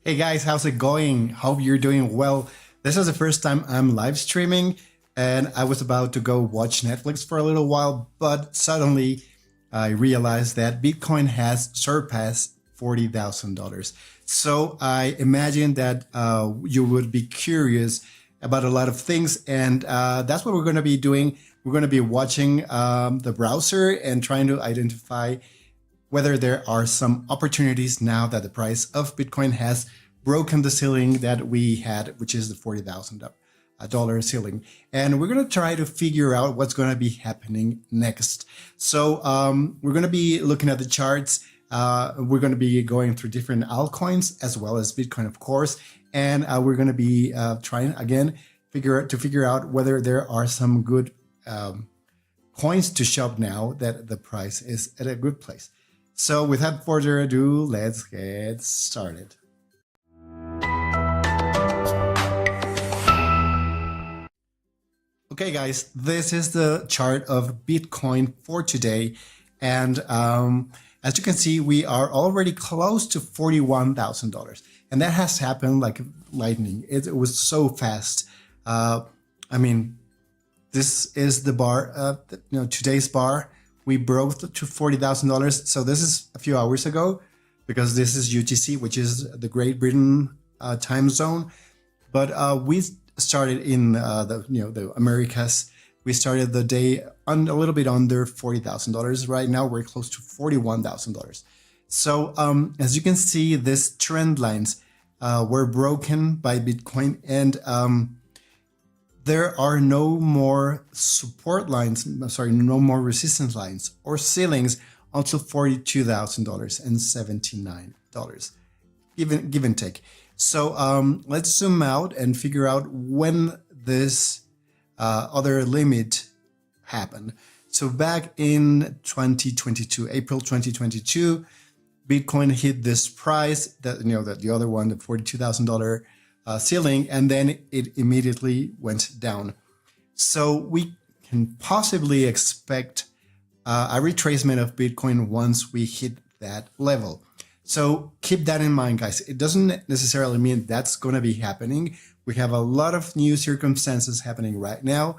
Hey guys, how's it going? Hope you're doing well. This is the first time I'm live streaming, and I was about to go watch Netflix for a little while, but suddenly I realized that Bitcoin has surpassed $40,000. So I imagine that you would be curious about a lot of things, and that's what we're going to be doing. We're going to be watching the browser and trying to identify whether there are some opportunities now that the price of Bitcoin has broken the ceiling that we had, which is the $40,000 ceiling. And we're going to try to figure out what's going to be happening next. So we're going to be looking at the charts. We're going to be going through different altcoins as well as Bitcoin, of course. And we're going to be trying again to figure out whether there are some good coins to shop now that the price is at a good place. So without further ado, let's get started. Okay, guys, this is the chart of Bitcoin for today. And as you can see, we are already close to $41,000. And that has happened like lightning. It was so fast. I mean, this is the bar, today's bar. We broke to $40,000. So this is a few hours ago because this is UTC, which is the Great Britain time zone. But we started in the Americas. We started the day on a little bit under $40,000. Right now we're close to $41,000. So as you can see, these trend lines were broken by Bitcoin, and there are no more support lines, no more resistance lines or ceilings until $42,079, give and take. So let's zoom out and figure out when this other limit happened. So back in 2022, April 2022, Bitcoin hit this price that the other one, the $42,000 ceiling, and then it immediately went down. So we can possibly expect a retracement of Bitcoin once we hit that level. So keep that in mind, guys. It doesn't necessarily mean that's going to be happening. We have a lot of new circumstances happening right now,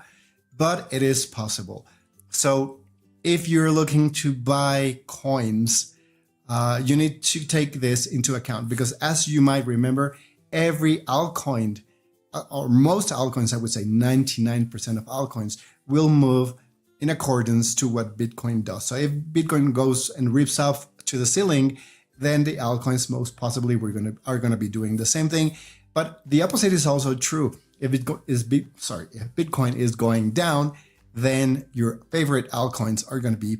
but it is possible. So if you're looking to buy coins, you need to take this into account, because as you might remember, every altcoin, or most altcoins, I would say 99% of altcoins, will move in accordance to what Bitcoin does. So if Bitcoin goes and rips off to the ceiling, then the altcoins most possibly are going to be doing the same thing. But the opposite is also true. If Bitcoin is going down, then your favorite altcoins are going to be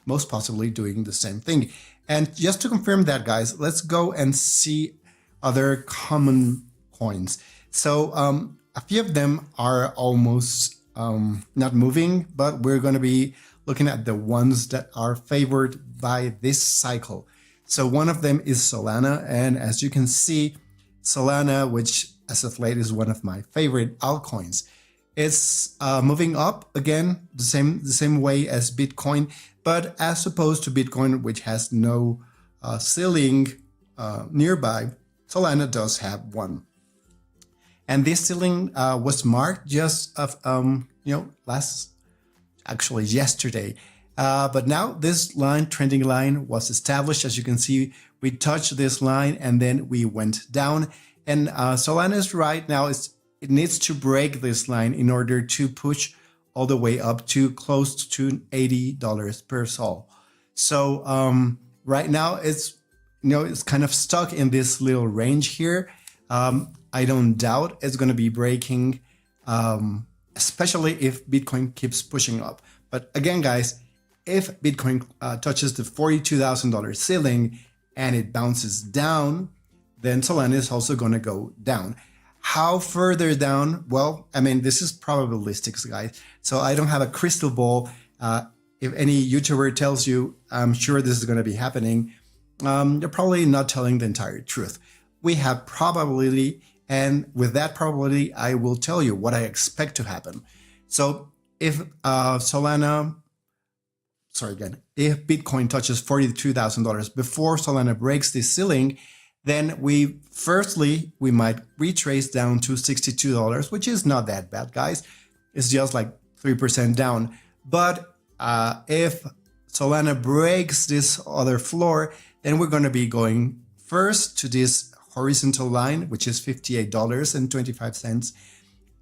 most possibly doing the same thing. And just to confirm that, guys, let's go and see other common coins. So a few of them are almost not moving, but we're going to be looking at the ones that are favored by this cycle. So one of them is Solana, and as you can see, Solana, which as of late is one of my favorite altcoins, it's moving up again the same way as Bitcoin, but as opposed to Bitcoin, which has no ceiling nearby, Solana does have one. And this ceiling was marked just yesterday. But now this trending line was established. As you can see, we touched this line and then we went down. And Solana's right now, it needs to break this line in order to push all the way up to close to $80 per sol. So right now it's kind of stuck in this little range here. I don't doubt it's going to be breaking, especially if Bitcoin keeps pushing up. But again, guys, if Bitcoin touches the $42,000 ceiling and it bounces down, then Solana is also going to go down. How further down? Well, I mean, this is probabilistics, guys. So I don't have a crystal ball. If any YouTuber tells you, I'm sure this is going to be happening, they're probably not telling the entire truth. We have probability, and with that probability, I will tell you what I expect to happen. So if if Bitcoin touches $42,000 before Solana breaks this ceiling, then we might retrace down to $62, which is not that bad, guys. It's just like 3% down. But if Solana breaks this other floor, then we're going to be going first to this horizontal line, which is $58.25.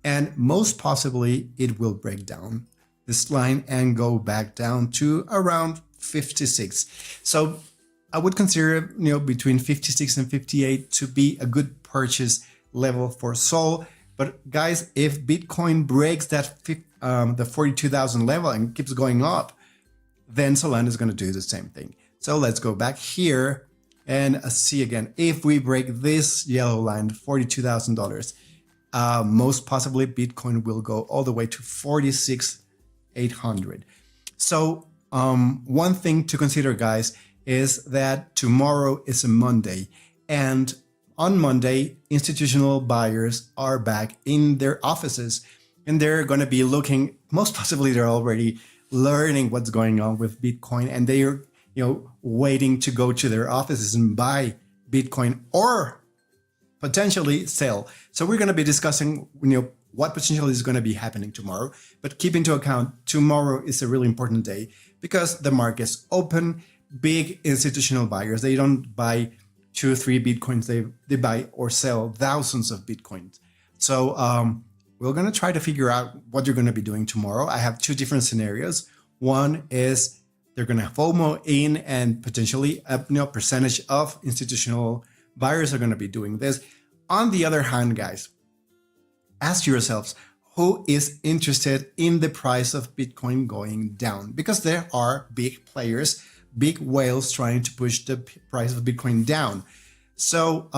And most possibly it will break down this line and go back down to around 56. So I would consider, between 56 and 58 to be a good purchase level for Sol. But guys, if Bitcoin breaks that the 42,000 level and keeps going up, then Solana is going to do the same thing. So let's go back here and see again. If we break this yellow line, $42,000, most possibly Bitcoin will go all the way to 46,800. So one thing to consider, guys, is that tomorrow is a Monday, and on Monday, institutional buyers are back in their offices, and they're going to be looking, most possibly they're already learning what's going on with Bitcoin, and they're waiting to go to their offices and buy Bitcoin or potentially sell. So we're going to be discussing what potentially is going to be happening tomorrow. But keep into account, tomorrow is a really important day because the market's open. Big institutional buyers, they don't buy 2 or 3 Bitcoins, they buy or sell thousands of Bitcoins. So we're going to try to figure out what you're going to be doing tomorrow. I have 2 different scenarios. One is they're going to FOMO in, and potentially a percentage of institutional buyers are going to be doing this. On the other hand, guys, ask yourselves, who is interested in the price of Bitcoin going down? Because there are big players, big whales trying to push the price of Bitcoin down. So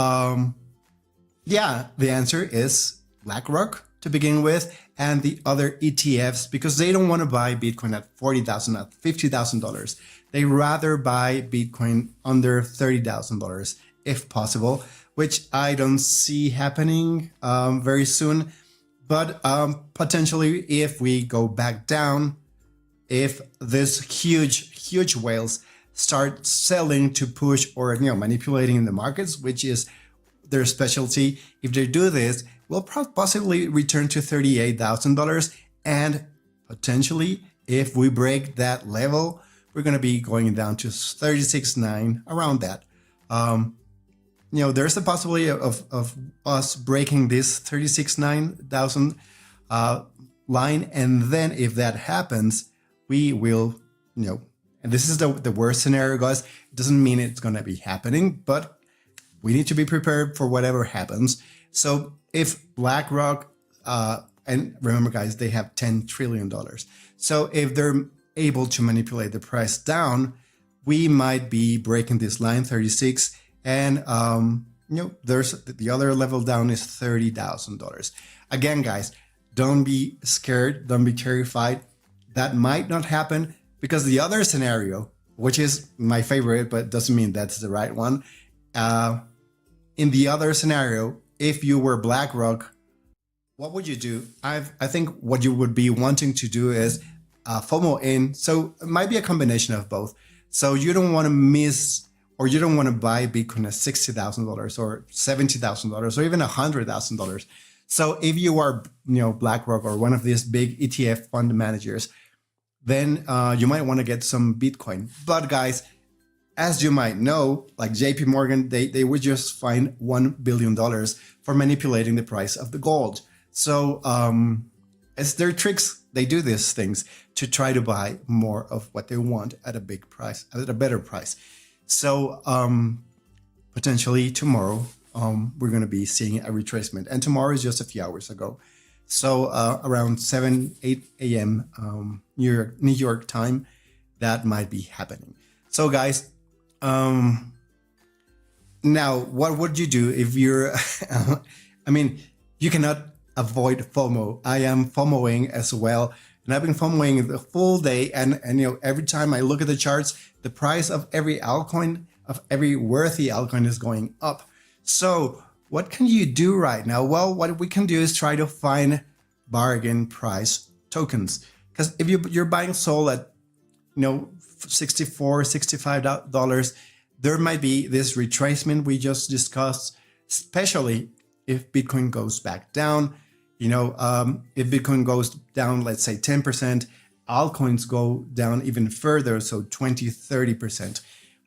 yeah, the answer is BlackRock to begin with, and the other ETFs, because they don't want to buy Bitcoin at $40,000, at $50,000. They rather buy Bitcoin under $30,000 if possible, which I don't see happening very soon. But potentially, if we go back down, if this huge whales start selling to push or manipulating in the markets, which is their specialty, if they do this, we'll possibly return to $38,000, and potentially, if we break that level, we're going to be going down to 36.9, around that. There's a possibility of us breaking this 36.9 line, and then if that happens, we will, and this is the worst scenario, guys. It doesn't mean it's going to be happening, but we need to be prepared for whatever happens. So if BlackRock, and remember, guys, they have $10 trillion. So if they're able to manipulate the price down, we might be breaking this line 36. And, there's the other level down is $30,000. Again, guys, don't be scared. Don't be terrified. That might not happen, because the other scenario, which is my favorite, but doesn't mean that's the right one. In the other scenario, if you were BlackRock, what would you do? I think what you would be wanting to do is FOMO in. So it might be a combination of both. So you don't want to miss, or you don't want to buy Bitcoin at $60,000 or $70,000 or even $100,000. So if you are, BlackRock or one of these big ETF fund managers, then you might want to get some Bitcoin. But guys, as you might know, like JP Morgan, they would just fine $1 billion for manipulating the price of the gold. So as their tricks, they do these things to try to buy more of what they want at a big price, at a better price. So potentially tomorrow, we're going to be seeing a retracement. And tomorrow is just a few hours ago. So around 8 a.m. New York time, that might be happening. So guys, now what would you do if you're, you cannot avoid FOMO. I am FOMOing as well. And I've been FOMOing the full day. And every time I look at the charts, the price of every altcoin, of every worthy altcoin is going up. So what can you do right now? Well, what we can do is try to find bargain price tokens. Because if you're buying Sol at, $64, $65, there might be this retracement we just discussed, especially if Bitcoin goes back down. If Bitcoin goes down, let's say 10%, altcoins go down even further, so 20, 30%,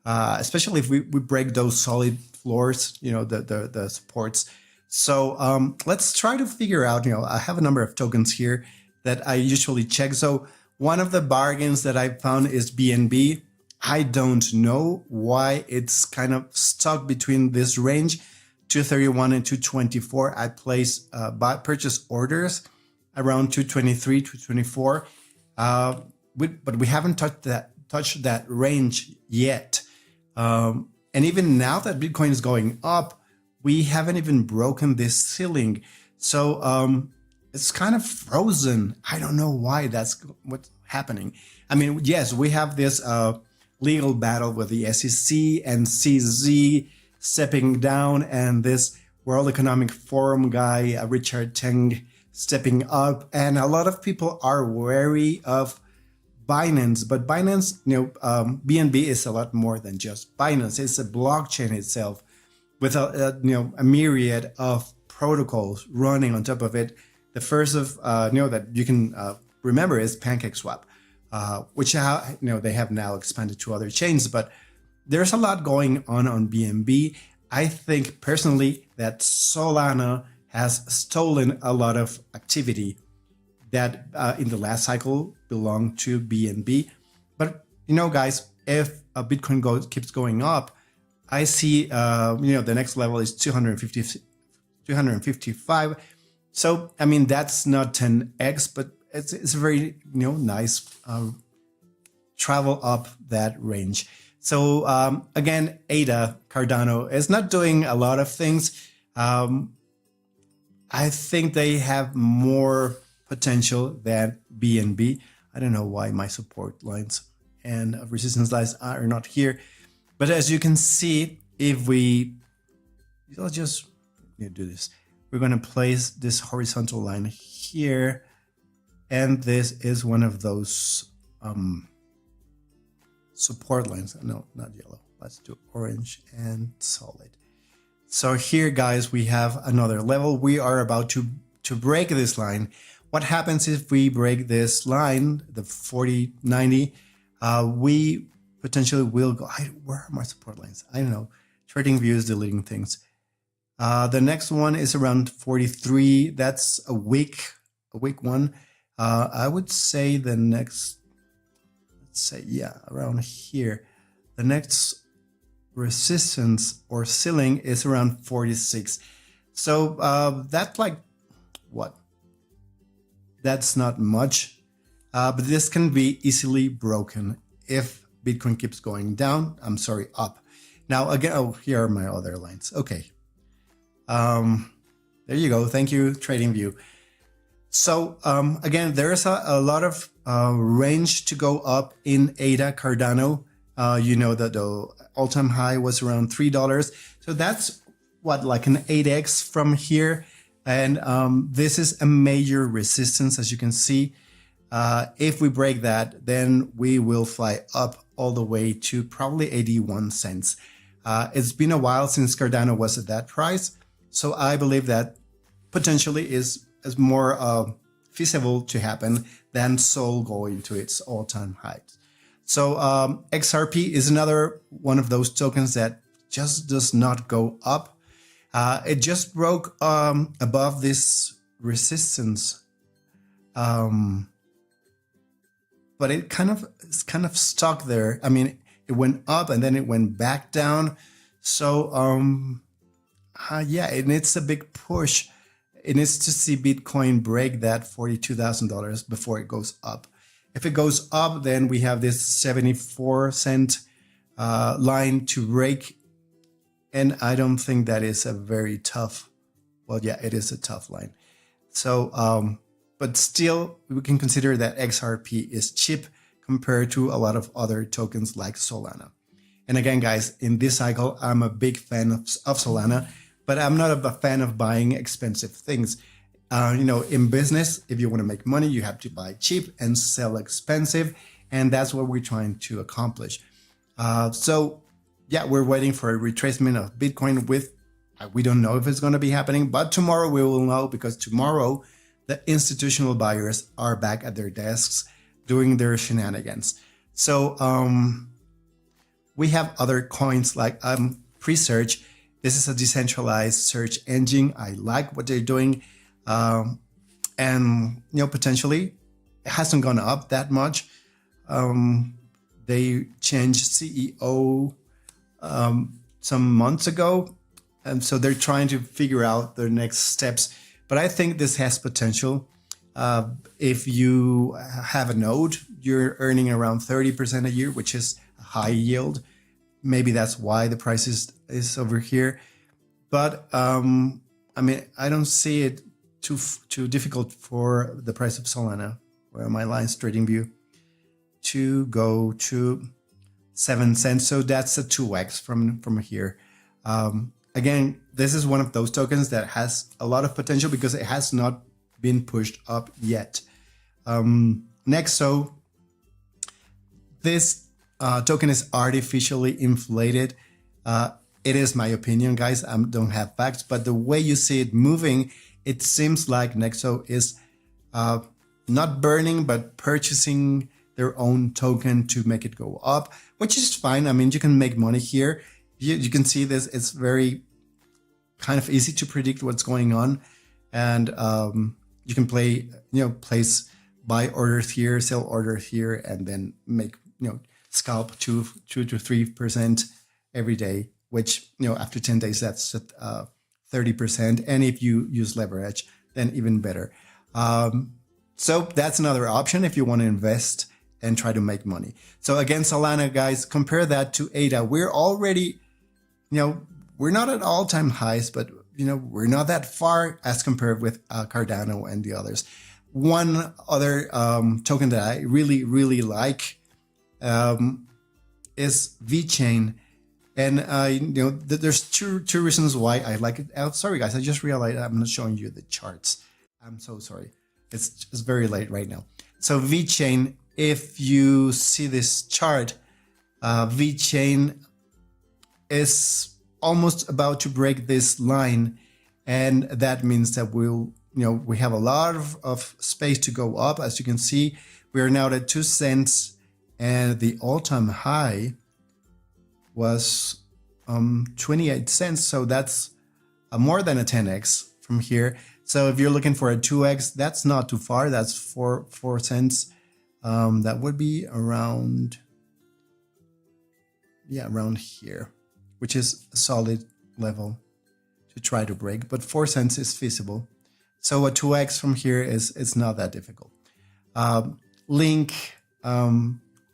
especially if we break those solid floors, the supports. So let's try to figure out, I have a number of tokens here that I usually check. So one of the bargains that I found is BNB. I don't know why it's kind of stuck between this range, 231 and 224. I place purchase orders around 223, 224. But we haven't touched that range yet. And even now that Bitcoin is going up, we haven't even broken this ceiling. So it's kind of frozen. I don't know why that's what's happening. I mean, yes, we have this legal battle with the SEC and CZ stepping down, and this World Economic Forum guy, Richard Teng, stepping up. And a lot of people are wary of Binance, but Binance, BNB is a lot more than just Binance. It's a blockchain itself with a myriad of protocols running on top of it. The first of that you can remember is PancakeSwap, which they have now expanded to other chains. But there's a lot going on BNB. I think personally that Solana has stolen a lot of activity that in the last cycle belonged to BNB. But guys, if Bitcoin keeps going up, I see the next level is 255. So I mean, that's not 10x, but it's a very nice travel up that range. So again, ADA Cardano is not doing a lot of things. I think they have more potential than BNB. I don't know why my support lines and resistance lines are not here. But as you can see, if I'll just do this. We're going to place this horizontal line here. And this is one of those support lines. No, not yellow. Let's do orange and solid. So here, guys, we have another level. We are about to break this line. What happens if we break this line, the 4090? We potentially will go. Where are my support lines? I don't know. TradingView is deleting things. The next one is around 43. That's a weak one. I would say the next, let's say, around here. The next resistance or ceiling is around 46. So that's like what? That's not much, but this can be easily broken if Bitcoin keeps going down. I'm sorry, up. Now again, here are my other lines. Okay. There you go. Thank you, TradingView. So again, there's a lot of range to go up in ADA Cardano. That the all-time high was around $3. So that's what, like an 8x from here. And this is a major resistance, as you can see. If we break that, then we will fly up all the way to probably 81 cents. It's been a while since Cardano was at that price. So I believe that potentially is more feasible to happen than Sol going to its all-time heights. So XRP is another one of those tokens that just does not go up. It just broke above this resistance, but it's kind of stuck there. I mean, it went up and then it went back down. So it needs a big push. It needs to see Bitcoin break that $42,000 before it goes up. If it goes up, then we have this 74-cent line to break. And I don't think that is a very tough, well, yeah, it is a tough line. So, but still, we can consider that XRP is cheap compared to a lot of other tokens like Solana. And again, guys, in this cycle, I'm a big fan of Solana, but I'm not a fan of buying expensive things. In business, if you want to make money, you have to buy cheap and sell expensive. And that's what we're trying to accomplish. So yeah, we're waiting for a retracement of Bitcoin with, we don't know if it's going to be happening, but tomorrow we will know, because tomorrow the institutional buyers are back at their desks doing their shenanigans. So we have other coins like Presearch. This is a decentralized search engine. I like what they're doing. And, potentially it hasn't gone up that much. They changed CEO some months ago. And so they're trying to figure out their next steps. But I think this has potential. If you have a node, you're earning around 30% a year, which is a high yield. Maybe that's why the price is over here. But I don't see it too difficult for the price of Solana, where my lines trading view, to go to 7 cents. So that's a 2x from here. Again, this is one of those tokens that has a lot of potential because it has not been pushed up yet. Next, so this token is artificially inflated. It is my opinion, guys. I don't have facts, but the way you see it moving, it seems like Nexo is not burning, but purchasing their own token to make it go up, which is fine. I mean, you can make money here. You can see this. It's very kind of easy to predict what's going on. And you can place buy orders here, sell orders here, and then make, scalp 2 to 3% every day, which, after 10 days, that's 30%. And if you use leverage, then even better. So that's another option if you want to invest and try to make money. So again, Solana, guys, compare that to ADA. We're already, we're not at all-time highs, but, we're not that far as compared with Cardano and the others. One other token that I really, really like is VeChain. And there's two reasons why I like it. Oh, sorry, guys, I just realized I'm not showing you the charts. I'm so sorry. It's very late right now. So VeChain, if you see this chart, VeChain is almost about to break this line, and that means that we have a lot of space to go up. As you can see, we are now at 2 cents, and the all-time high was 28 cents. So that's more than a 10x from here. So if you're looking for a 2x, that's not too far. That's 4 cents. That would be around here, which is a solid level to try to break, but 4 cents is feasible. So a 2x from here is not that difficult. Link,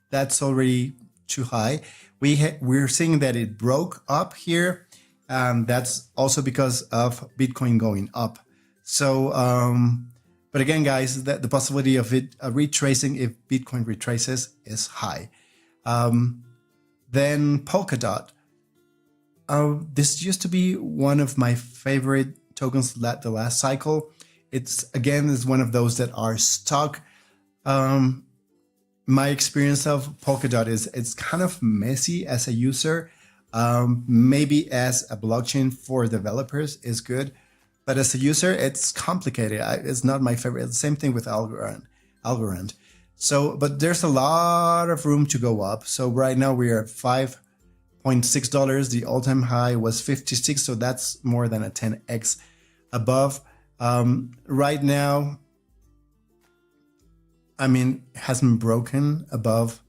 that's already too high. We're seeing that it broke up here. That's also because of Bitcoin going up. So, but again, guys, the possibility of it retracing if Bitcoin retraces is high. Then Polkadot. This used to be one of my favorite tokens the last cycle. It's one of those that are stuck. My experience of Polkadot is it's kind of messy as a user. Maybe as a blockchain for developers is good, but as a user, it's complicated. It's not my favorite. Same thing with Algorand. So, but there's a lot of room to go up. So right now we are at $5.6. The all-time high was 56. So that's more than a 10x above. Right now, it hasn't broken above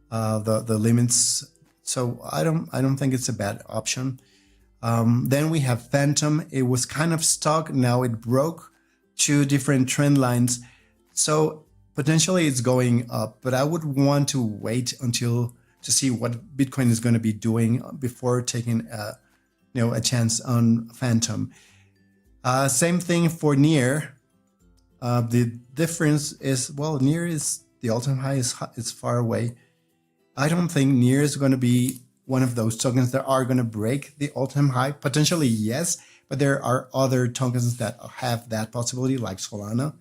the limits. So I don't think it's a bad option. Then we have Phantom. It was kind of stuck. Now it broke 2 different trend lines. So potentially it's going up, but I would want to wait to see what Bitcoin is going to be doing before taking a chance on Phantom. Same thing for Near. The difference is, Near is the all-time high is far away. I don't think Near is going to be one of those tokens that are going to break the all-time high. Potentially, yes, but there are other tokens that have that possibility, like Solana.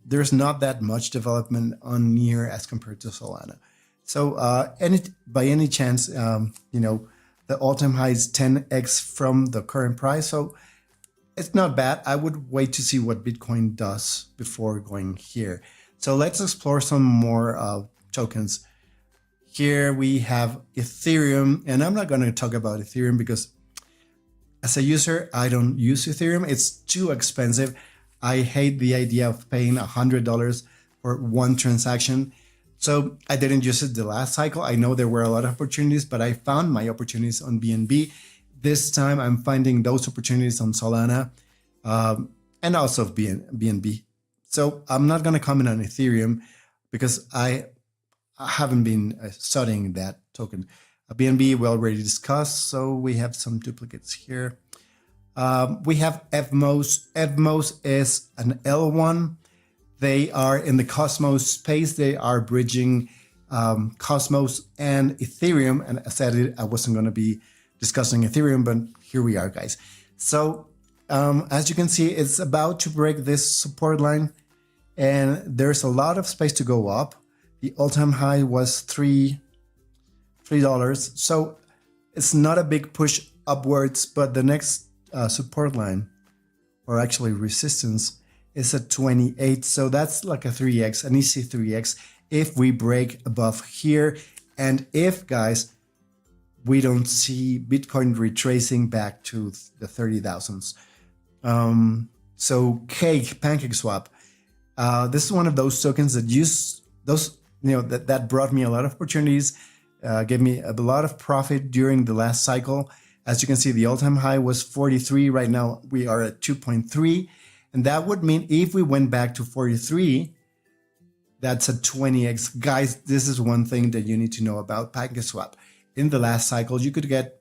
There's not that much development on Near as compared to Solana. So by any chance, you know, the all-time high is 10x from the current price. So it's not bad. I would wait to see what Bitcoin does before going here. So let's explore some more tokens. Here we have Ethereum, and I'm not going to talk about Ethereum because as a user, I don't use Ethereum. It's too expensive. I hate the idea of paying $100 for one transaction. So I didn't use it the last cycle. I know there were a lot of opportunities, but I found my opportunities on BNB. This time I'm finding those opportunities on Solana and also BNB. So I'm not going to comment on Ethereum because I haven't been studying that token. BNB we already discussed, so we have some duplicates here. We have Evmos. Evmos is an L1. They are in the Cosmos space. They are bridging Cosmos and Ethereum. And I said I wasn't going to be discussing Ethereum, but here we are, guys. So as you can see, it's about to break this support line, and there's a lot of space to go up. The all-time high was $3. So it's not a big push upwards, but the next support line, or actually resistance, is at 28. So that's like a 3x, an easy 3x if we break above here. And if, guys, we don't see Bitcoin retracing back to the 30,000s. So Cake, PancakeSwap, this is one of those tokens that use those, you know, that brought me a lot of opportunities, gave me a lot of profit during the last cycle. As you can see, the all-time high was 43. Right now we are at 2.3. And that would mean if we went back to 43, that's a 20x. Guys, this is one thing that you need to know about PancakeSwap. In the last cycle, you could get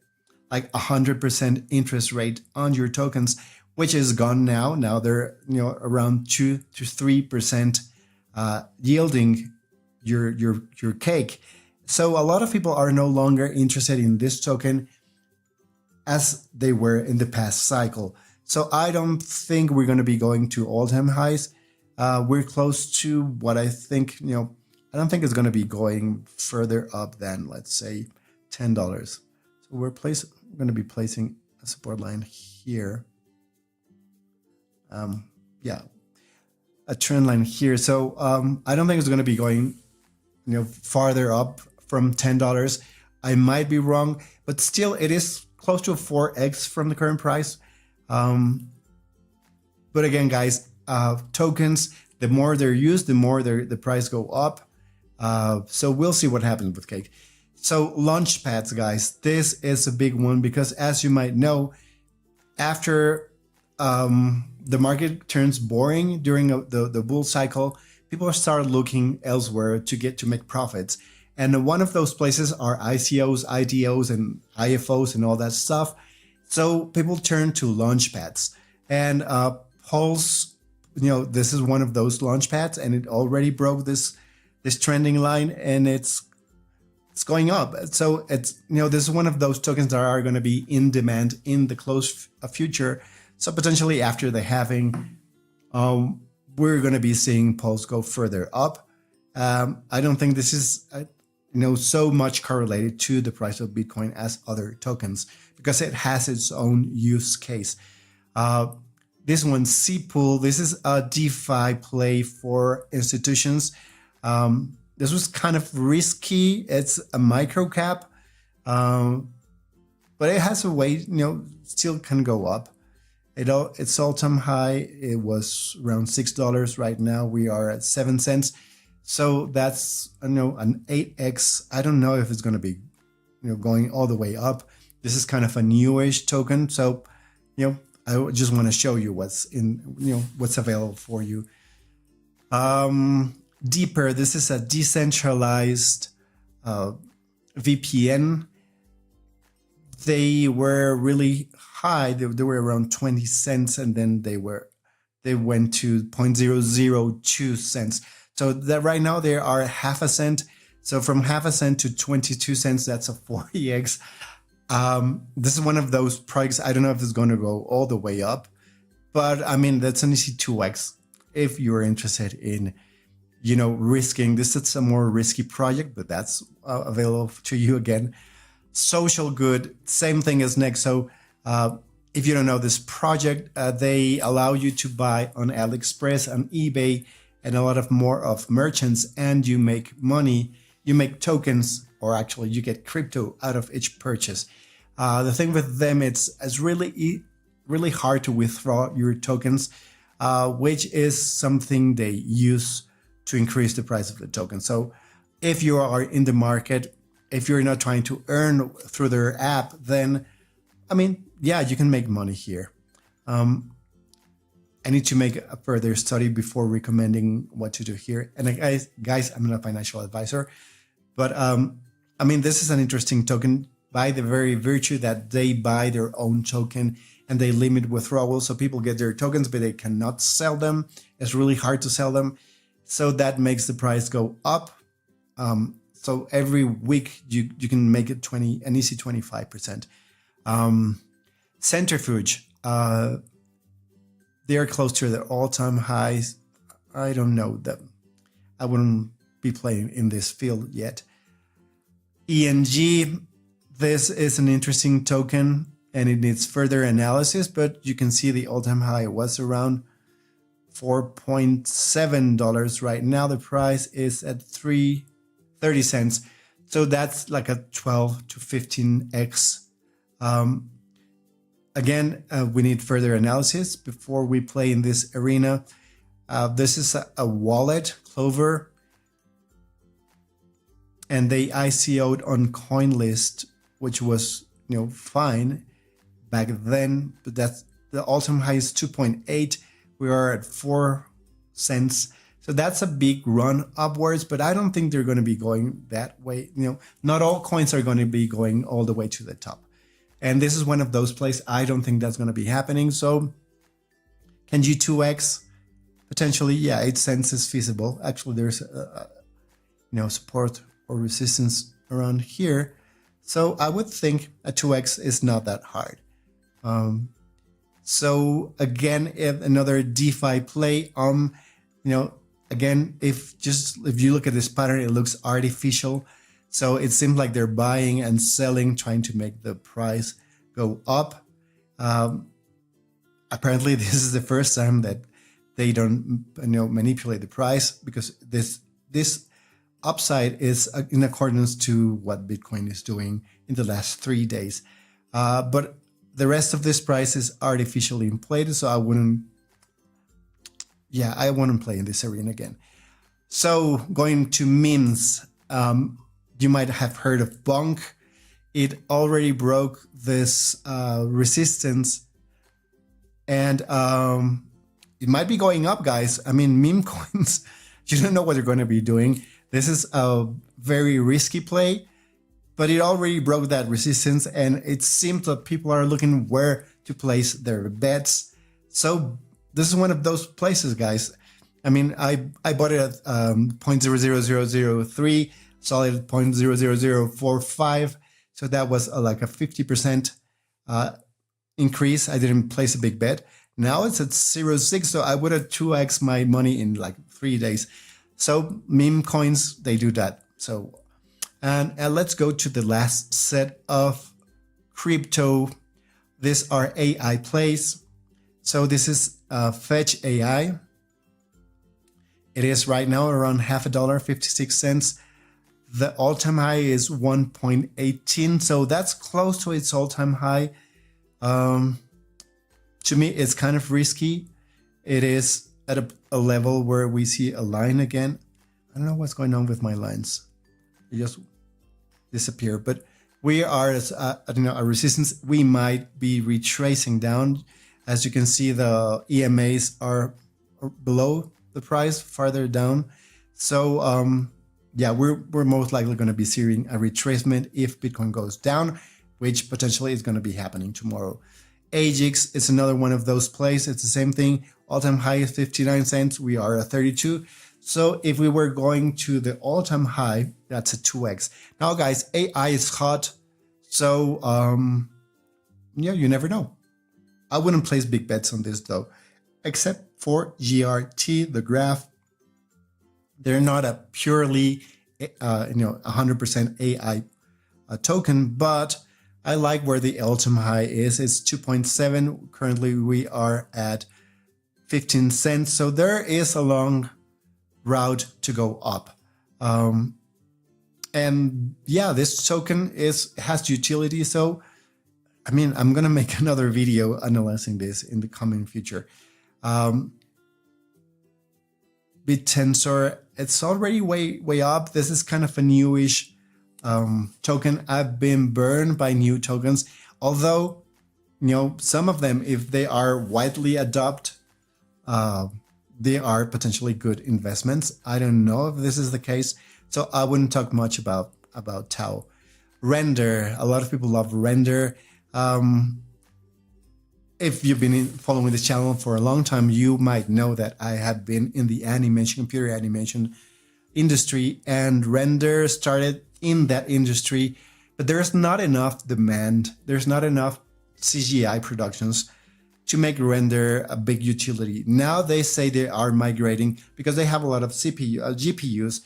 like 100% interest rate on your tokens, which is gone now. Now they're, you know, around 2 to 3% yielding your cake. So a lot of people are no longer interested in this token as they were in the past cycle. So I don't think we're going to be going to all-time highs. We're close to what I think, you know, I don't think it's going to be going further up than, let's say, $10. So we're going to be placing a support line here. Yeah, a trend line here. So I don't think it's going to be going, you know, farther up from $10. I might be wrong, but still it is close to a 4x from the current price. But again, guys, tokens, the more they're used, the more the price go up. So we'll see what happens with Cake. So launch pads, guys, this is a big one because as you might know, after the market turns boring during the bull cycle, people start looking elsewhere to make profits. And one of those places are ICOs, IDOs, and IFOs and all that stuff. So people turn to launch pads. And Pulse, you know, this is one of those launch pads, and it already broke this trending line, and it's going up. So it's, you know, this is one of those tokens that are going to be in demand in the close future. So potentially after the halving, we're going to be seeing Pulse go further up. I don't think this is, you know, so much correlated to the price of Bitcoin as other tokens because it has its own use case. This one, C-Pool, this is a DeFi play for institutions. This was kind of risky. It's a micro cap, but it has a way, you know, still can go up. Its all-time high, it was around $6. Right now we are at 7 cents. So that's, you know, an 8x. I don't know if it's going to be, you know, going all the way up. This is kind of a newish token. So, you know, I just want to show you what's in, you know, what's available for you. Deeper, this is a decentralized VPN. They were really high. They were around 20 cents, and then they went to 0.002 cents. So that right now they are half a cent. So from half a cent to 22 cents, that's a 40x. This is one of those projects. I don't know if it's going to go all the way up, but I mean, that's an easy 2x if you're interested in, risking. This is a more risky project, but that's available to you again. Social good, same thing as Nexo. If you don't know this project, they allow you to buy on AliExpress, on eBay, and a lot of more of merchants, and you make money. You make tokens, or actually you get crypto out of each purchase. The thing with them, it's really hard to withdraw your tokens, which is something they use to increase the price of the token. So if you are in the market, if you're not trying to earn through their app, then, yeah, you can make money here. I need to make a further study before recommending what to do here. And guys, I'm not a financial advisor, but this is an interesting token by the very virtue that they buy their own token and they limit withdrawal. So people get their tokens, but they cannot sell them. It's really hard to sell them. So that makes the price go up. So every week you can make it an easy 25%. Centrifuge, they are close to their all-time highs. I don't know them. I wouldn't be playing in this field yet. ENG, this is an interesting token and it needs further analysis, but you can see the all-time high was around $4.7. Right now the price is at 30 cents. So that's like a 12 to 15x. Again, we need further analysis before we play in this arena. This is a wallet, Clover, and they ICO'd on CoinList, which was fine back then. But that's the all-time high is 2.8. We are at 4 cents. So that's a big run upwards, but I don't think they're going to be going that way. Not all coins are going to be going all the way to the top. And this is one of those places I don't think that's going to be happening. So can G2X potentially? Yeah, 8 cents is feasible. Actually, there's support or resistance around here. So I would think a 2x is not that hard. So again, if another DeFi play, again, if you look at this pattern, it looks artificial. So it seems like they're buying and selling, trying to make the price go up. Apparently, this is the first time that they don't manipulate the price, because this upside is in accordance to what Bitcoin is doing in the last 3 days. But the rest of this price is artificially inflated, so I wouldn't play in this arena again. So going to memes, you might have heard of Bonk. It already broke this resistance, and it might be going up, guys. Meme coins, you don't know what they're going to be doing. This is a very risky play, but it already broke that resistance, and it seems that people are looking where to place their bets. So this is one of those places, guys. I bought it at 0.00003, solid at 0.00045. So that was like a 50% increase. I didn't place a big bet. Now it's at 0.6, so I would have 2x my money in like 3 days. So meme coins, they do that. So, and let's go to the last set of crypto. These are AI plays. So this is Fetch AI. It is right now around $0.50, 56 cents. The all-time high is 1.18, so that's close to its all-time high. To me, it's kind of risky. It is at a level where we see a line again. I don't know what's going on with my lines. They just disappear. But we are at a resistance. We might be retracing down. As you can see, the EMAs are below the price, farther down. So we're most likely going to be seeing a retracement if Bitcoin goes down, which potentially is going to be happening tomorrow. AGX is another one of those plays. It's the same thing. All-time high is 59 cents. We are at 32. So if we were going to the all-time high, that's a 2x. Now, guys, AI is hot. So, you never know. I wouldn't place big bets on this, though, except for GRT, the graph. They're not a purely, 100% AI token, but I like where the all-time high is. It's 2.7. Currently, we are at 15 cents. So there is a long route to go up. And yeah, this token has utility. So, I mean, I'm going to make another video analyzing this in the coming future. BitTensor, it's already way up. This is kind of a newish token. I've been burned by new tokens, although, some of them, if they are widely adopted, they are potentially good investments. I don't know if this is the case, so I wouldn't talk much about Tau. Render, a lot of people love Render. If you've been following this channel for a long time, you might know that I have been in the computer animation industry, and Render started in that industry, but there's not enough demand. There's not enough CGI productions to make Render a big utility. Now they say they are migrating because they have a lot of GPUs,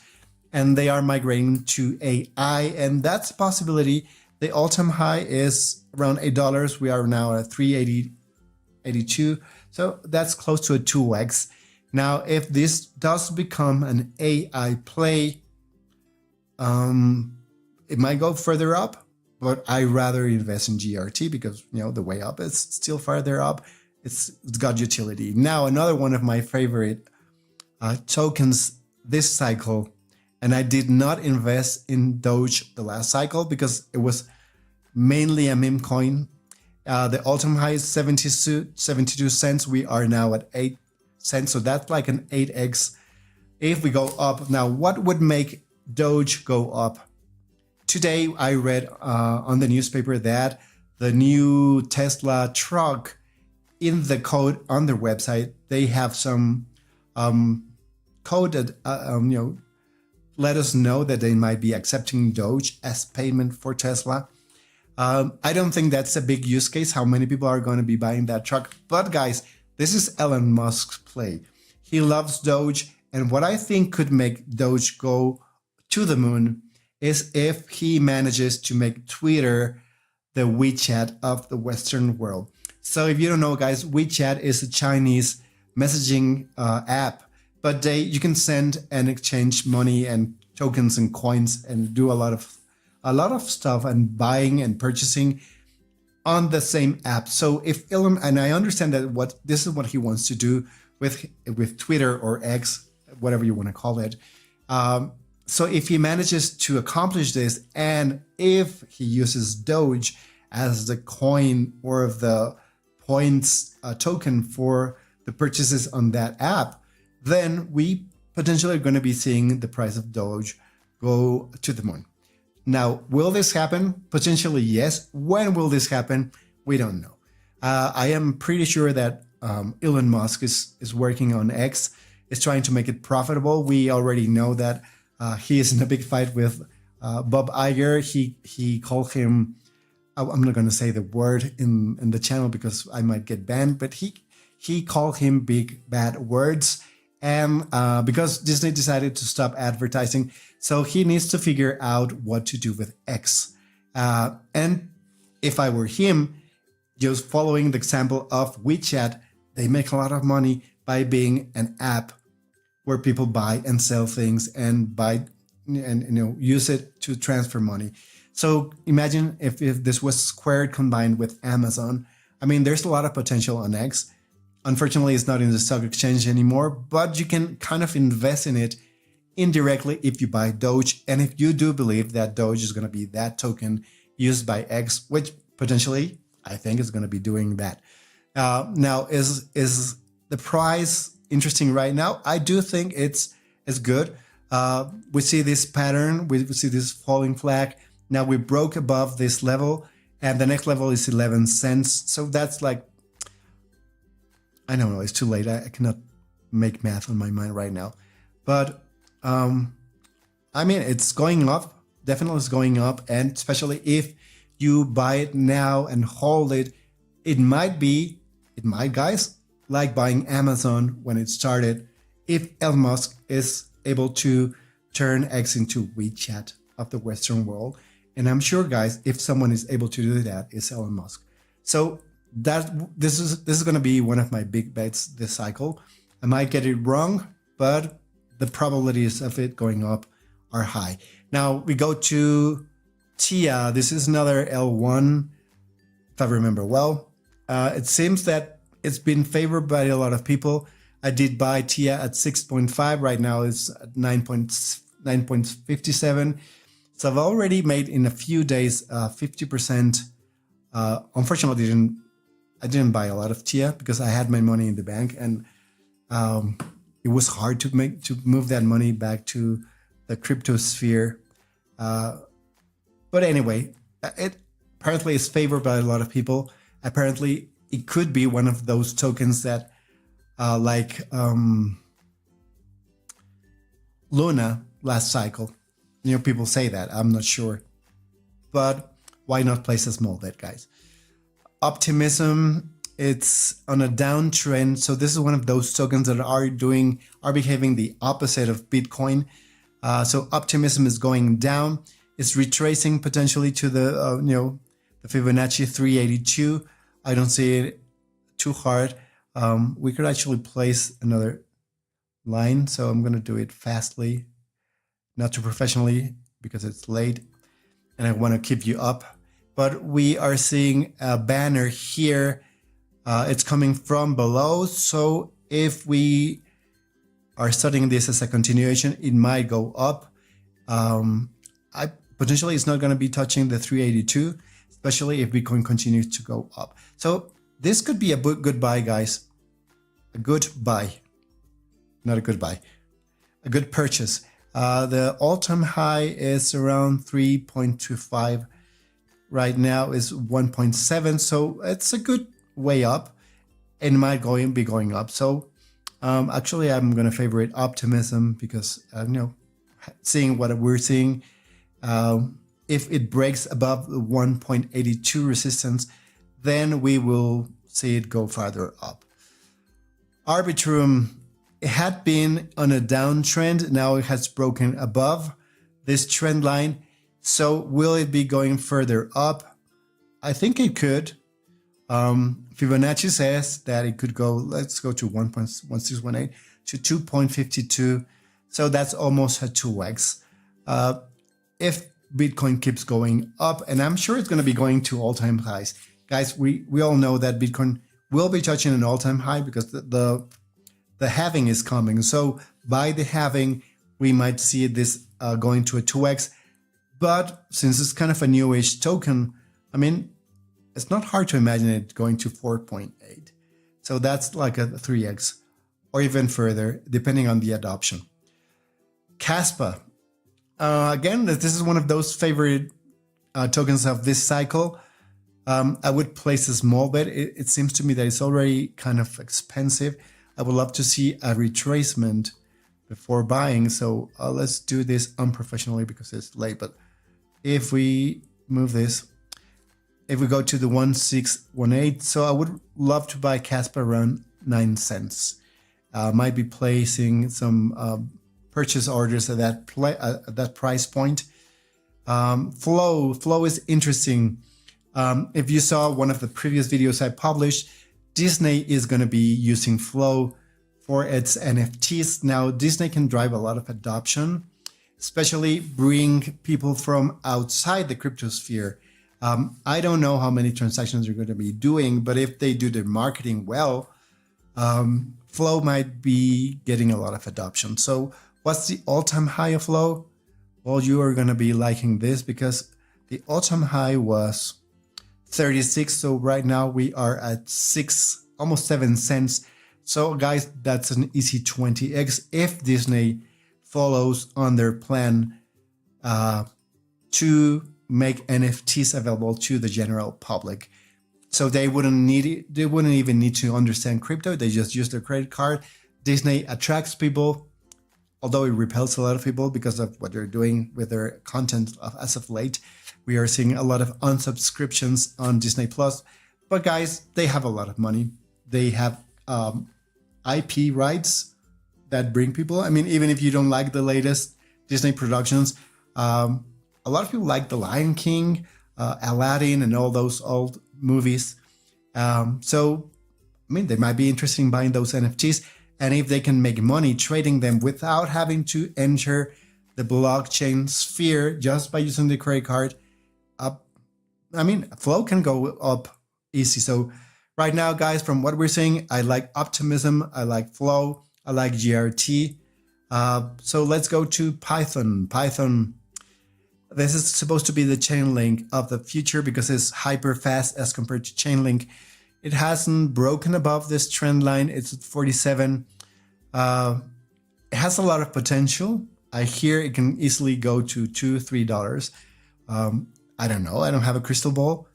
and they are migrating to AI, and that's a possibility. The all-time high is around $8. We are now at 382, so that's close to a 2x. Now, if this does become an AI play, it might go further up, but I rather invest in GRT because, the way up is still farther up. It's got utility. Now, another one of my favorite tokens this cycle, and I did not invest in Doge the last cycle because it was mainly a meme coin. The all-time high is 72 cents. We are now at 8 cents, so that's like an 8x. If we go up, now what would make Doge go up? Today, I read on the newspaper that the new Tesla truck, in the code on their website, they have some code that let us know that they might be accepting Doge as payment for Tesla. I don't think that's a big use case, how many people are going to be buying that truck. But guys, this is Elon Musk's play. He loves Doge, and what I think could make Doge go to the moon is if he manages to make Twitter the WeChat of the Western world. So if you don't know, guys, WeChat is a Chinese messaging app, but you can send and exchange money and tokens and coins and do a lot of stuff and buying and purchasing on the same app. So if Elon, and I understand that this is what he wants to do with Twitter or X, whatever you want to call it. So if he manages to accomplish this, and if he uses Doge as the coin or the points token for the purchases on that app, then we potentially are going to be seeing the price of Doge go to the moon. Now, will this happen? Potentially, yes. When will this happen? We don't know. I am pretty sure that Elon Musk is working on X, is trying to make it profitable. We already know that he is in a big fight with Bob Iger. He called him, I'm not going to say the word in the channel because I might get banned, but he called him big bad words. And because Disney decided to stop advertising, so he needs to figure out what to do with X. And if I were him, just following the example of WeChat, they make a lot of money by being an app where people buy and sell things and buy and use it to transfer money. So imagine if this was Squared combined with Amazon. I mean, there's a lot of potential on X. Unfortunately, it's not in the stock exchange anymore, but you can kind of invest in it indirectly if you buy Doge. And if you do believe that Doge is going to be that token used by X, which potentially I think is going to be doing that. Now, is the price interesting right now? I do think it's good. We see this pattern. We see this falling flag. Now we broke above this level, and the next level is 11 cents. So that's like, I don't know, it's too late. I cannot make math on my mind right now. But I mean, it's going up. Definitely it's going up. And especially if you buy it now and hold it, it might, guys, like buying Amazon when it started. If Elon Musk is able to turn X into WeChat of the Western world. And I'm sure, guys, if someone is able to do that, it's Elon Musk. So this is going to be one of my big bets this cycle. I might get it wrong, but the probabilities of it going up are high. Now we go to TIA. This is another L1, if I remember well. It seems that it's been favored by a lot of people. I did buy TIA at 6.5. Right now it's at 9.57. So I've already made in a few days 50%. Unfortunately, I didn't buy a lot of TIA because I had my money in the bank, and it was hard to move that money back to the crypto sphere. But anyway, it apparently is favored by a lot of people. Apparently, it could be one of those tokens that, like Luna last cycle. You know, people say that. I'm not sure. But why not place a small bet, guys? Optimism, it's on a downtrend. So this is one of those tokens that are behaving the opposite of Bitcoin. So optimism is going down. It's retracing potentially to the the Fibonacci 382. I don't see it too hard. We could actually place another line. So I'm going to do it fastly, not too professionally because it's late and I want to keep you up. But we are seeing a banner here. It's coming from below. So if we are studying this as a continuation, it might go up. Potentially it's not going to be touching the 382, especially if Bitcoin continues to go up. So this could be a good buy, guys. A good buy. Not a good buy. A good purchase. The all-time high is around 3.25. Right now is 1.7. So it's a good way up and might be going up. So actually, I'm going to favorite optimism because, seeing what we're seeing, if it breaks above the 1.82 resistance, then we will see it go farther up. Arbitrum, it had been on a downtrend. Now it has broken above this trend line. So will it be going further up? I think it could. Fibonacci says that it could go, let's go to 1.1618 to 2.52. So that's almost a 2x. If Bitcoin keeps going up, and I'm sure it's going to be going to all-time highs. Guys, we all know that Bitcoin will be touching an all-time high because the halving is coming. So by the halving, we might see this going to a 2x. But since it's kind of a newish token, I mean, it's not hard to imagine it going to 4.8. So that's like a 3x or even further, depending on the adoption. Caspa. Again, this is one of those favorite tokens of this cycle. I would place a small bet. It seems to me that it's already kind of expensive. I would love to see a retracement before buying. So let's do this unprofessionally because it's late. But if we move this, if we go to the 1618, so I would love to buy Caspa around 9 cents. Might be placing some purchase orders at that price point. Flow is interesting. If you saw one of the previous videos I published, Disney is going to be using Flow for its NFTs. Now, Disney can drive a lot of adoption, especially bring people from outside the crypto sphere. I don't know how many transactions they're going to be doing, but if they do their marketing well, Flow might be getting a lot of adoption. So what's the all-time high of Flow? Well, you are going to be liking this because the all-time high was 36. So right now we are at almost 7 cents. So guys, that's an easy 20x if Disney follows on their plan to make NFTs available to the general public. So they wouldn't even need to understand crypto. They just use their credit card. Disney attracts people, although it repels a lot of people because of what they're doing with their content as of late. We are seeing a lot of unsubscriptions on Disney Plus. But guys, they have a lot of money. They have IP rights that bring people. I mean, even if you don't like the latest Disney productions, a lot of people like The Lion King, Aladdin, and all those old movies. So, I mean, they might be interested in buying those NFTs. And if they can make money trading them without having to enter the blockchain sphere just by using the credit card, I mean, flow can go up easy. So right now, guys, from what we're seeing, I like Optimism, I like Flow, I like GRT. So let's go to Python. Python, this is supposed to be the Chainlink of the future because it's hyper fast as compared to Chainlink. It hasn't broken above this trend line. It's at 47. It has a lot of potential. I hear it can easily go to $2-3. I don't know. I don't have a crystal ball.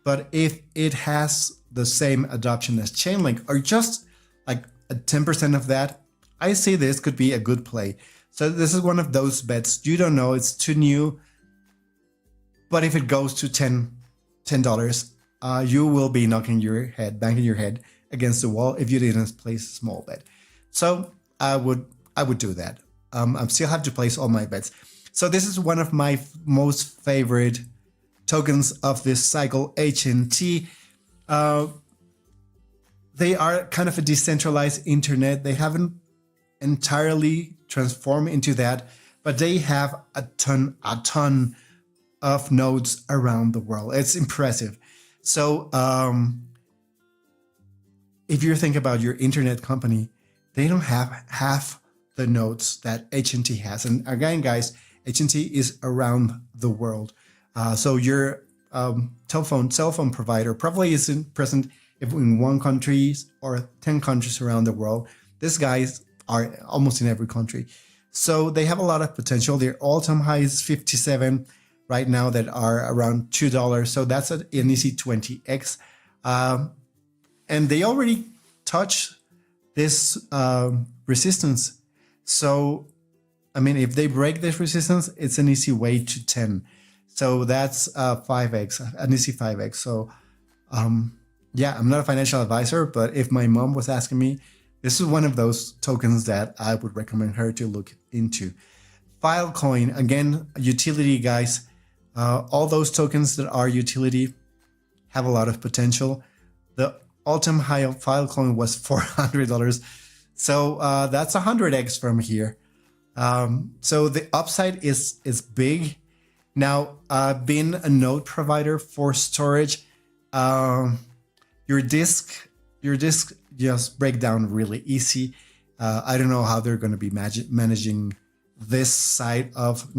But if it has the same adoption as Chainlink, or just like a 10% of that, I see this could be a good play. So this is one of those bets. You don't know. It's too new. But if it goes to $10, you will be banging your head against the wall if you didn't place a small bet. So I would do that. I still have to place all my bets. So this is one of my most favorite tokens of this cycle, HNT. They are kind of a decentralized internet. They haven't entirely transformed into that, but they have a ton of nodes around the world. It's impressive. So if you think about your internet company, they don't have half the nodes that HNT has. And again, guys, HNT is around the world. So your cell phone provider probably isn't present in 1 country or 10 countries around the world. These guys are almost in every country. So they have a lot of potential. Their all-time high is 57 right now that are around $2. So that's an easy 20x. And they already touched this resistance. So, I mean, if they break this resistance, it's an easy way to 10. So that's 5x, an easy 5x. So, yeah, I'm not a financial advisor, but if my mom was asking me, this is one of those tokens that I would recommend her to look into. Filecoin, again, utility, guys. All those tokens that are utility have a lot of potential. The all-time high of Filecoin was $400. So that's 100x from here. So the upside is big. Now, being a node provider for storage, your disk just break down really easy. I don't know how they're going to be managing this side of,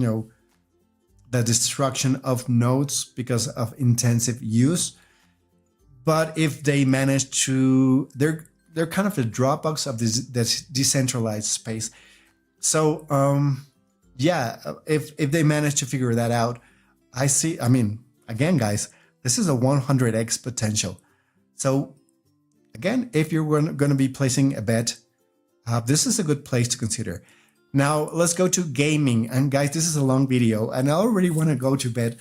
the destruction of nodes because of intensive use. But if they manage to, they're kind of the Dropbox of this decentralized space. So yeah, if they manage to figure that out, I mean, again, guys, this is a 100x potential. So again, if you're going to be placing a bet, this is a good place to consider. Now let's go to gaming. And guys, this is a long video and I already want to go to bed,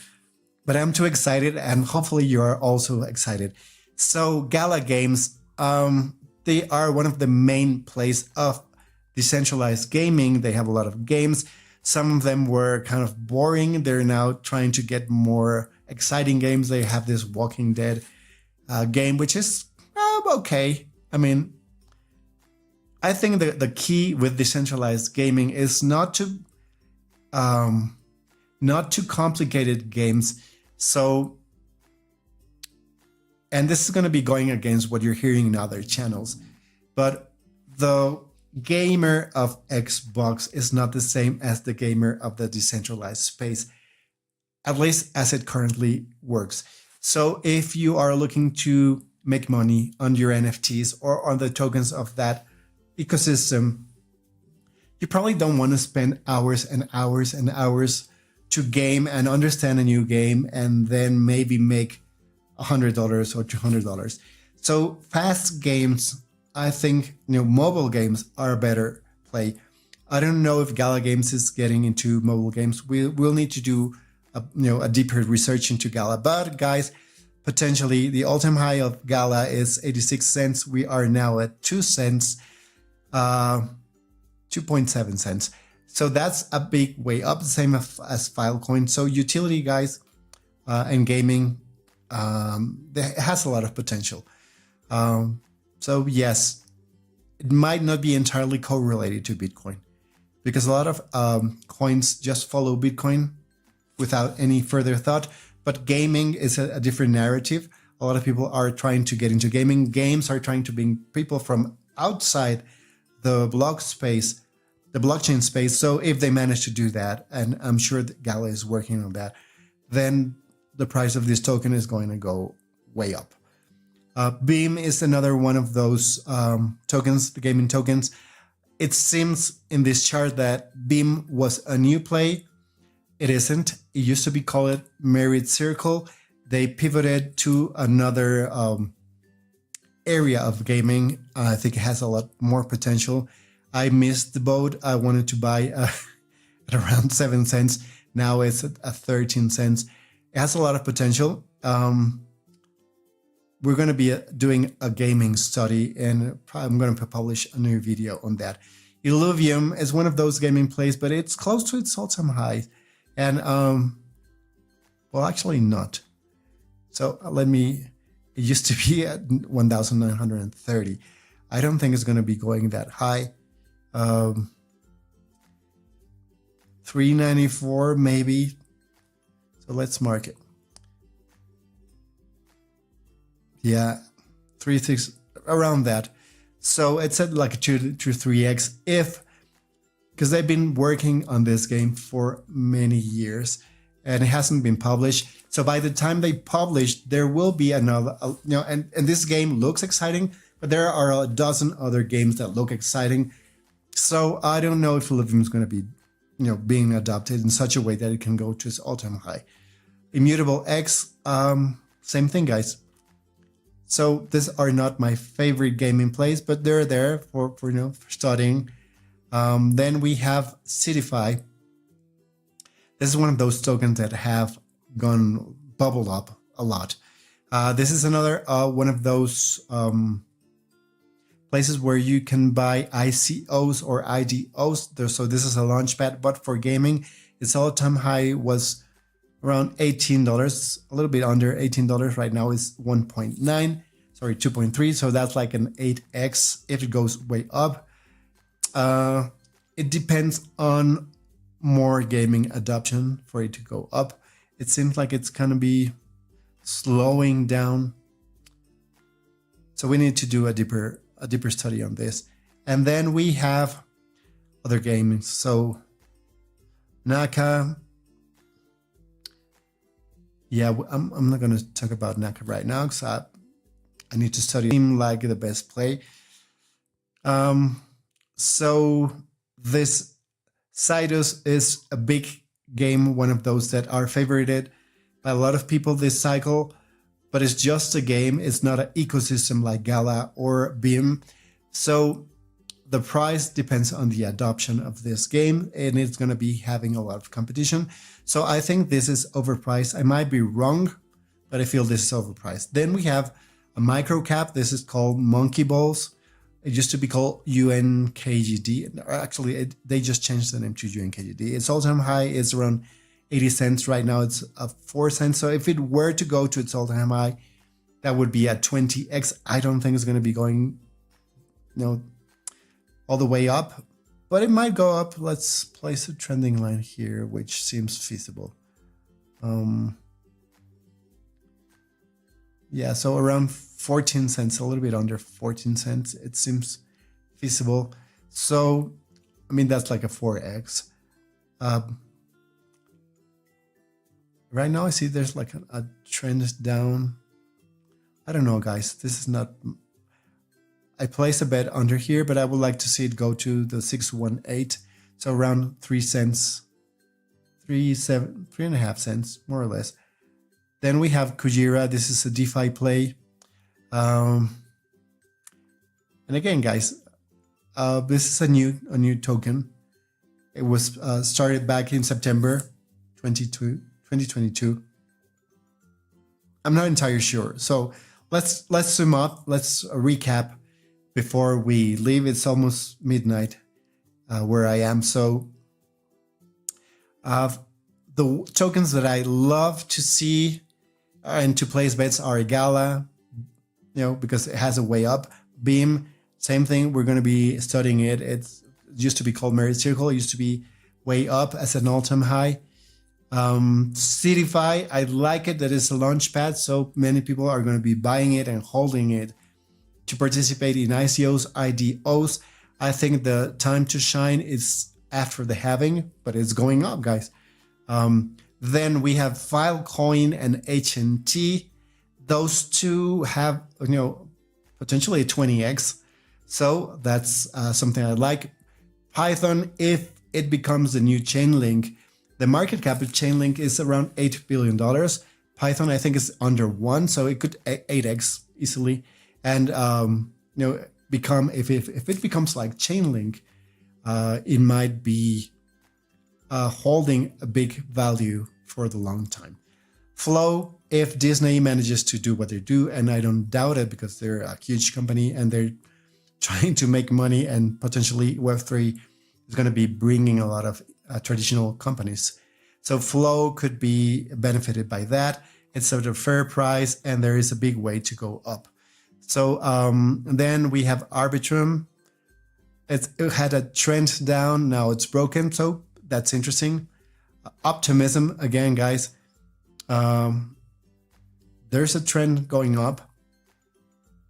but I'm too excited and hopefully you are also excited. So Gala Games, they are one of the main plays of decentralized gaming. They have a lot of games. Some of them were kind of boring. They're now trying to get more exciting games. They have this Walking Dead game, which is okay. I mean, I think the key with decentralized gaming is not too complicated games. So, and this is going to be going against what you're hearing in other channels, but the gamer of Xbox is not the same as the gamer of the decentralized space, at least as it currently works. So if you are looking to make money on your NFTs or on the tokens of that ecosystem, you probably don't want to spend hours and hours and hours to game and understand a new game and then maybe make $100 or $200. So fast games, I think, mobile games are a better play. I don't know if Gala Games is getting into mobile games. We'll need to do a deeper research into Gala. But guys, potentially the all-time high of Gala is 86 cents. We are now at 2 cents. 2 2.7 cents. So that's a big way up, same as Filecoin. So utility, guys, and gaming, it has a lot of potential. So yes, it might not be entirely correlated to Bitcoin, because a lot of coins just follow Bitcoin without any further thought. But gaming is a different narrative. A lot of people are trying to get into gaming. Games are trying to bring people from outside the blockchain space. So if they manage to do that, and I'm sure that Gala is working on that, then the price of this token is going to go way up. Beam is another one of those tokens, the gaming tokens. It seems in this chart that Beam was a new play. It isn't. It used to be called Merit Circle. They pivoted to another area of gaming. I think it has a lot more potential. I missed the boat. I wanted to buy at around 7 cents. Now it's at 13 cents. It has a lot of potential. We're going to be doing a gaming study, and I'm going to publish a new video on that. Illuvium is one of those gaming plays, but it's close to its all-time high. And, well, actually not. So it used to be at 1,930. I don't think it's going to be going that high. 394 maybe. So let's mark it. Yeah, 3.6, around that. So it's at like a 2 to 3x because they've been working on this game for many years and it hasn't been published. So by the time they publish, there will be another, and this game looks exciting, but there are a dozen other games that look exciting. So I don't know if Illuvium is going to be, being adopted in such a way that it can go to its all-time high. Immutable X, same thing, guys. So these are not my favorite gaming plays, but they're there for studying. Then we have Citify. This is one of those tokens that have bubbled up a lot. This is another one of those places where you can buy ICOs or IDOs. So this is a launchpad, but for gaming, its all-time high was around $18, a little bit under $18. Right now is 2.3. So that's like an 8x if it goes way up. It depends on more gaming adoption for it to go up. It seems like it's going to be slowing down. So we need to do a deeper study on this. And then we have other gaming. So Naka. Yeah, I'm not going to talk about Naka right now because I need to study. Seem like the best play. So this Cytus is a big game, one of those that are favorited by a lot of people this cycle, but it's just a game. It's not an ecosystem like Gala or Beam. So the price depends on the adoption of this game, and it's going to be having a lot of competition. So I think this is overpriced. I might be wrong, but I feel this is overpriced. Then we have a micro cap. This is called Monkey Balls. It used to be called UNKGD. Actually, they just changed the name to UNKGD. Its all-time high is around 80 cents. Right now, it's 4 cents. So if it were to go to its all-time high, that would be at 20x. I don't think it's going to be going, all the way up, but it might go up. Let's place a trending line here, which seems feasible. Yeah, so around 14 cents, a little bit under 14 cents. It seems feasible. So, that's like a 4x. Right now I see there's like a trend down. I don't know, guys. This is not... I place a bet under here, but I would like to see it go to the 618. So around 3 cents, 3.5 cents, more or less. Then we have Kujira. This is a DeFi play. And again, guys, this is a new token. It was started back in September 2022. I'm not entirely sure. So let's zoom up. Let's recap before we leave. It's almost midnight. where I am. So the tokens that I love to see and to place bets are Gala, because it has a way up. Beam, same thing. We're going to be studying it. It used to be called Merit Circle. It used to be way up as an all-time high. Citify, I like it that it's a launch pad, so many people are going to be buying it and holding it to participate in ICOs, IDOs. I think the time to shine is after the halving, but it's going up, guys. Then we have Filecoin and HNT. Those two have, potentially a 20x. So that's something I like. Python, if it becomes the new Chainlink, the market cap of Chainlink is around $8 billion. Python, I think, is under 1, so it could 8x easily. And, become, if it becomes like Chainlink, it might be holding a big value for the long time. Flow, if Disney manages to do what they do, and I don't doubt it because they're a huge company and they're trying to make money, and potentially Web3 is going to be bringing a lot of traditional companies. So Flow could be benefited by that. It's at a fair price and there is a big way to go up. So then we have Arbitrum. It had a trend down, now it's broken, so that's interesting. Optimism, again, guys. There's a trend going up.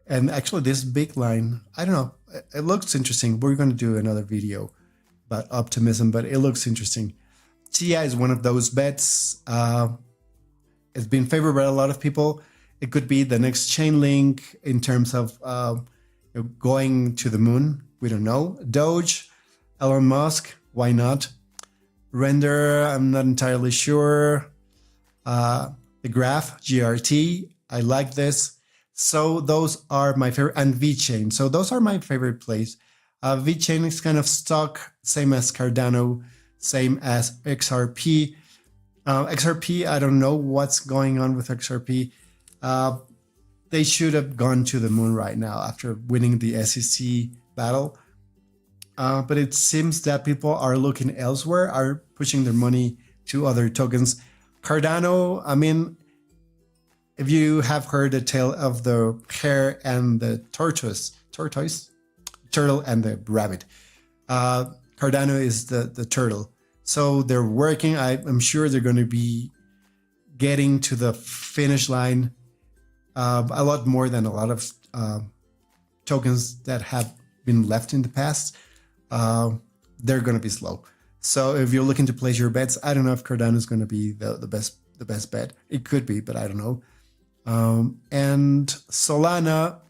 And actually this big line, I don't know, it looks interesting. We're going to do another video about optimism, but it looks interesting. TI is one of those bets. It's been favored by a lot of people. It could be the next Chainlink in terms of going to the moon. We don't know. Doge, Elon Musk, why not? Render, I'm not entirely sure. The Graph, GRT, I like this. So those are my favorite, and VeChain. So those are my favorite plays. VeChain is kind of stuck, same as Cardano, same as XRP. XRP, I don't know what's going on with XRP. They should have gone to the moon right now after winning the SEC battle. But it seems that people are looking elsewhere, are pushing their money to other tokens. Cardano, I mean, if you have heard the tale of the hare and the turtle and the rabbit, Cardano is the turtle. So they're working. I'm sure they're going to be getting to the finish line a lot more than a lot of tokens that have been left in the past. They're going to be slow. So if you're looking to place your bets, I don't know if Cardano is going to be the best bet. It could be, but I don't know. And Solana,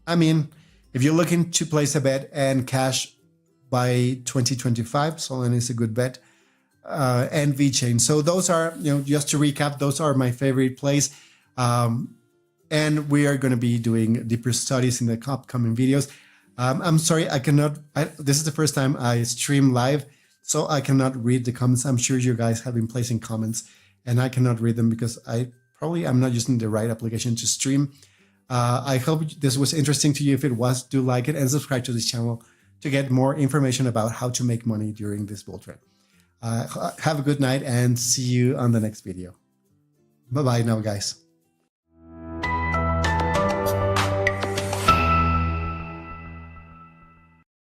I mean, if you're looking to place a bet and cash by 2025, Solana is a good bet. And VeChain. So those are, just to recap, those are my favorite plays. And we are going to be doing deeper studies in the upcoming videos. I'm sorry, this is the first time I stream live, so I cannot read the comments. I'm sure you guys have been placing comments and I cannot read them because I'm not using the right application to stream. I hope this was interesting to you. If it was, do like it and subscribe to this channel to get more information about how to make money during this bull trend. Have a good night and see you on the next video. Bye-bye now, guys.